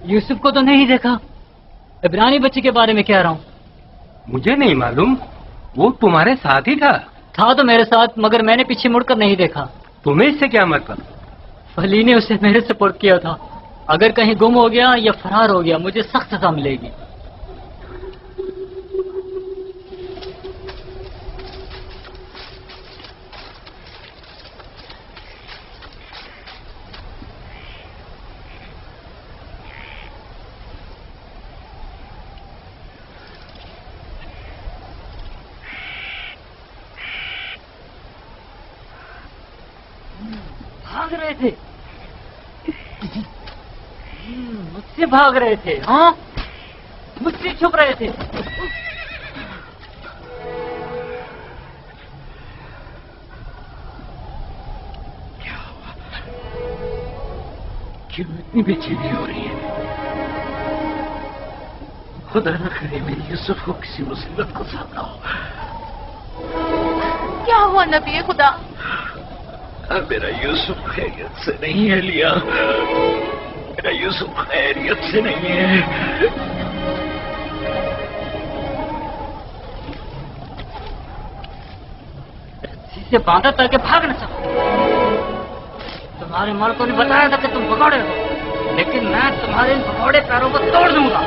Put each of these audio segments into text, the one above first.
یوسف کو تو نہیں دیکھا، عبرانی بچے کے بارے میں کہہ رہا ہوں۔ مجھے نہیں معلوم، وہ تمہارے ساتھ ہی تھا تو میرے ساتھ، مگر میں نے پیچھے مڑ کر نہیں دیکھا۔ تمہیں اس سے کیا مطلب؟ فلی نے اسے میرے سپورٹ کیا تھا، اگر کہیں گم ہو گیا یا فرار ہو گیا مجھے سخت سزا ملے گی۔ بھاگ رہے تھے، مجھ سے بھاگ رہے تھے، ہاں مجھ سے چھپ رہے تھے۔ کیا ہوا؟ کیوں اتنی بے چینی ہو رہی ہے؟ خدا نہ کرے میری یوسف کو کسی مصیبت کا سامنا ہو۔ کیا ہوا نبی خدا؟ میرا یوسف خیریت سے نہیں ہے لیا، میرا یوسف خیریت سے نہیں ہے۔ رسی سے باندھا تاکہ بھاگ نہ سکو۔ تمہارے مالکوں نے بتایا تھا کہ تم بگوڑے ہو، لیکن میں تمہارے ان بگوڑے پیروں کو توڑ دوں گا۔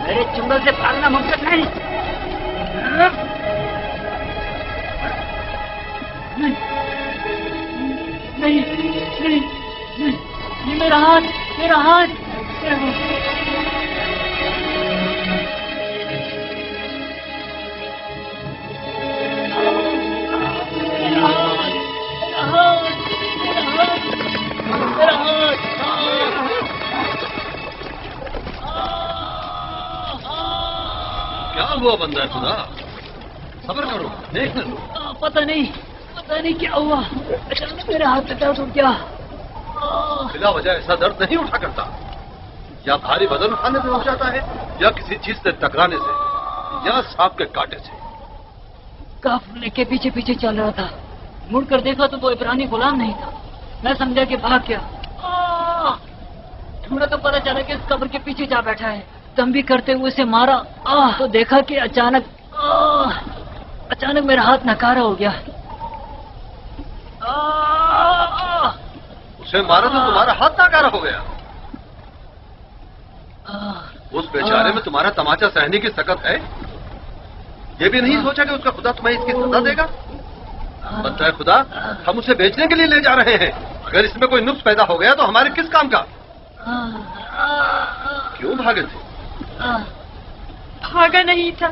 میرے چنگل سے بھاگنا ممکن نہیں۔ نہیں نہیں نہیں، یہ میرا ہاتھ، میرا ہاتھ، میرا ہاتھ۔ کیا ہوا بندہ خدا؟ صبر کرو، دیکھنے دو۔ پتہ نہیں کیا ہوا، اچانک میرے ہاتھ میں درد ہو گیا۔ بلا وجہ ایسا درد نہیں اٹھا کرتا، یا بھاری وزن اٹھانے سے ہو جاتا ہے، یا کسی چیز سے ٹکرانے سے، یا سانپ کے کاٹے سے۔ کافلے کے پیچھے پیچھے چل رہا تھا، مڑ کر دیکھا تو وہ عبرانی غلام نہیں تھا، میں سمجھا کہ بھاگ گیا۔ تھوڑا تو پتہ چلا کہ اس قبر کے پیچھے جا بیٹھا ہے، دم بھی کرتے ہوئے اسے مارا تو دیکھا کہ اچانک میرا ہاتھ ناکارہ ہو گیا۔ اسے مارا تو تمہارا ہاتھ ناکارہ ہو گیا؟ اس بیچارے میں تمہارا تماچا سہنے کی سکت ہے؟ یہ بھی نہیں سوچا کہ اس کا خدا تمہیں اس کی سزا دے گا؟ بنتا ہے خدا، ہم اسے بیچنے کے لیے لے جا رہے ہیں، اگر اس میں کوئی نقص پیدا ہو گیا تو ہمارے کس کام کا؟ کیوں بھاگے تھے؟ بھاگا نہیں تھا،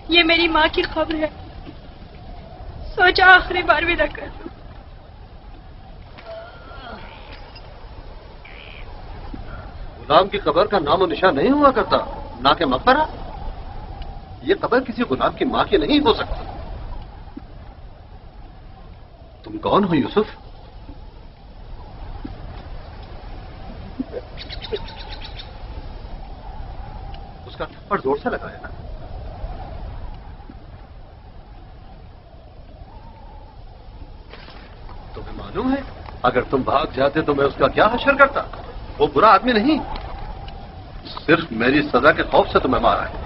یہ میری ماں کی خبر ہے، سوچا آخری بار بھی نہ کر دوں۔ غلام کی قبر کا نام و نشان نہیں ہوا کرتا، نہ کہ مقبرہ۔ یہ قبر کسی غلام کی ماں کی نہیں ہو سکتی۔ تم کون ہو یوسف؟ اس کا تھپڑ زور سے لگایا نا؟ تمہیں معلوم ہے اگر تم بھاگ جاتے تو میں اس کا کیا حشر کرتا؟ وہ برا آدمی نہیں، صرف میری سزا کے خوف سے تمہیں مارا ہے۔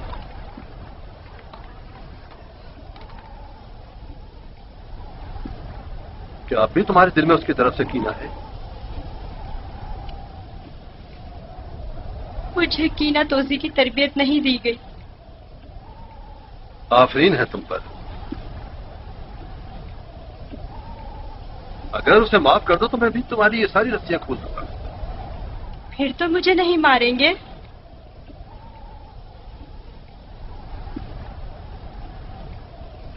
کیا اب بھی تمہارے دل میں اس کی طرف سے کینہ ہے؟ مجھے کینہ توزی کی تربیت نہیں دی گئی۔ آفرین ہے تم پر، اگر اسے معاف کر دو تو میں بھی تمہاری یہ ساری رسیاں کھول دوں گا۔ پھر تو مجھے نہیں ماریں گے؟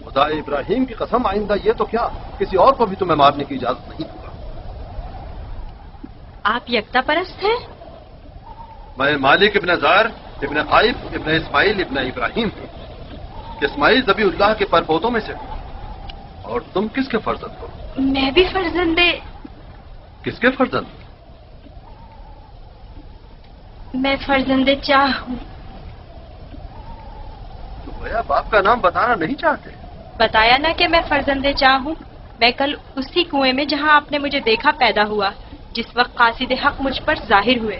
خدا ابراہیم کی قسم، آئندہ یہ تو کیا کسی اور کو بھی تمہیں مارنے کی اجازت نہیں دوں گا۔ آپ یکتا پرست ہیں؟ میں مالک ابن زار ابن قائف ابن اسماعیل ابن ابراہیم ہوں۔ اسماعیل ذبیح اللہ کے پرپوتوں میں سے ہوں۔ اور تم کس کے فرزند ہو؟ میں بھی فرزندے۔ کس کے فرزند؟ میں فرزندے چاہ ہوں۔ تو گویا باپ کا نام بتانا نہیں چاہتے؟ بتایا نا کہ میں فرزندے چاہ ہوں۔ میں کل اسی کنویں میں جہاں آپ نے مجھے دیکھا پیدا ہوا، جس وقت قاصد حق مجھ پر ظاہر ہوئے۔